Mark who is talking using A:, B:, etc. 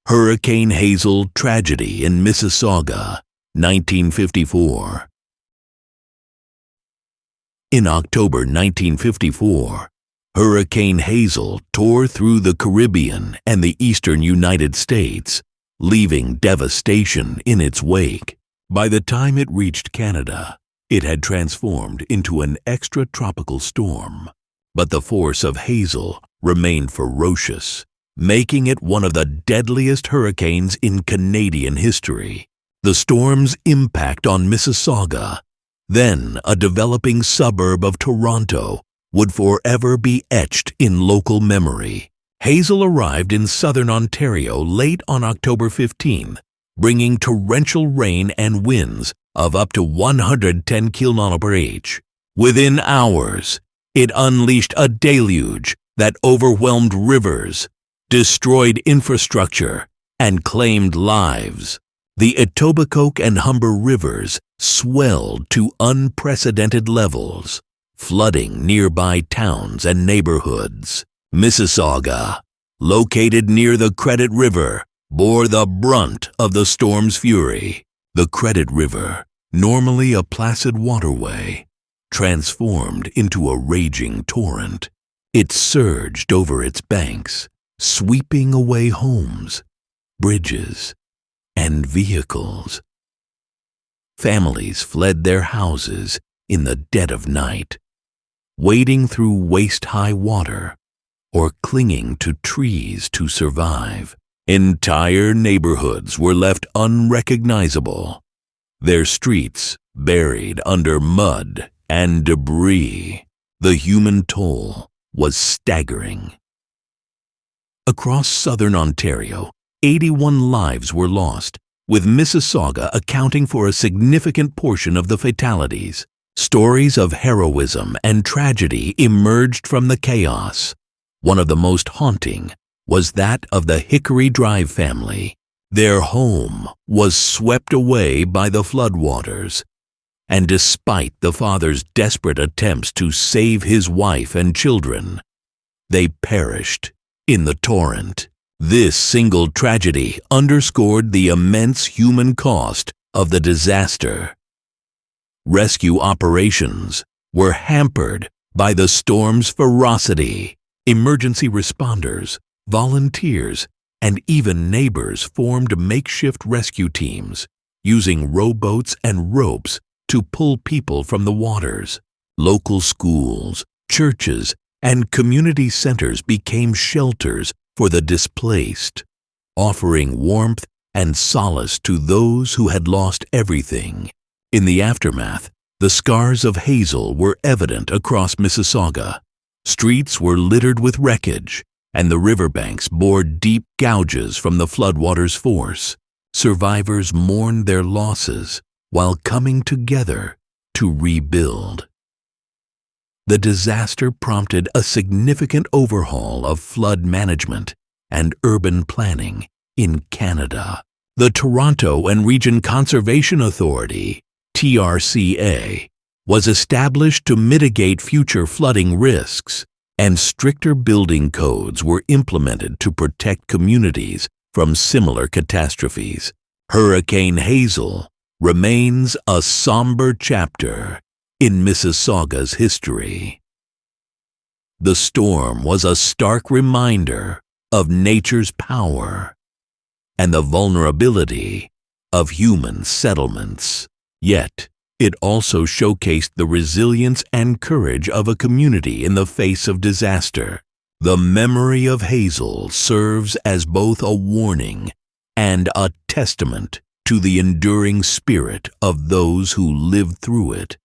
A: Hurricane Hazel tragedy in Mississauga, 1954. In October 1954, Hurricane Hazel tore through the Caribbean and the eastern United States, leaving devastation in its wake. By the time it reached Canada, it had transformed into an extratropical storm. But the force of Hazel remained ferocious, making it one of the deadliest hurricanes in Canadian history. The storm's impact on Mississauga, then a developing suburb of Toronto, would forever be etched in local memory. Hazel arrived in southern Ontario late on October 15, bringing torrential rain and winds of up to 110 km/h. Within hours, it unleashed a deluge that overwhelmed rivers, destroyed infrastructure, and claimed lives. The Etobicoke and Humber rivers swelled to unprecedented levels, flooding nearby towns and neighborhoods. Mississauga, located near the Credit River, bore the brunt of the storm's fury. The Credit River, normally a placid waterway, transformed into a raging torrent. It surged over its banks, sweeping away homes, bridges, and vehicles. Families fled their houses in the dead of night, wading through waist-high water or clinging to trees to survive. Entire neighborhoods were left unrecognizable, their streets buried under mud and debris. The human toll was staggering. Across southern Ontario, 81 lives were lost, with Mississauga accounting for a significant portion of the fatalities. Stories of heroism and tragedy emerged from the chaos. One of the most haunting was that of the Hickory Drive family. Their home was swept away by the floodwaters, and despite the father's desperate attempts to save his wife and children, they perished in the torrent. This single tragedy underscored the immense human cost of the disaster. Rescue operations were hampered by the storm's ferocity. Emergency responders, volunteers, and even neighbors formed makeshift rescue teams, using rowboats and ropes to pull people from the waters. Local schools, churches, and community centers became shelters for the displaced, offering warmth and solace to those who had lost everything. In the aftermath, the scars of Hazel were evident across Mississauga. Streets were littered with wreckage, and the riverbanks bore deep gouges from the floodwaters' force. Survivors mourned their losses while coming together to rebuild. The disaster prompted a significant overhaul of flood management and urban planning in Canada. The Toronto and Region Conservation Authority, TRCA, was established to mitigate future flooding risks, and stricter building codes were implemented to protect communities from similar catastrophes. Hurricane Hazel remains a somber chapter in Mississauga's history. The storm was a stark reminder of nature's power and the vulnerability of human settlements. Yet, it also showcased the resilience and courage of a community in the face of disaster. The memory of Hazel serves as both a warning and a testament to the enduring spirit of those who lived through it.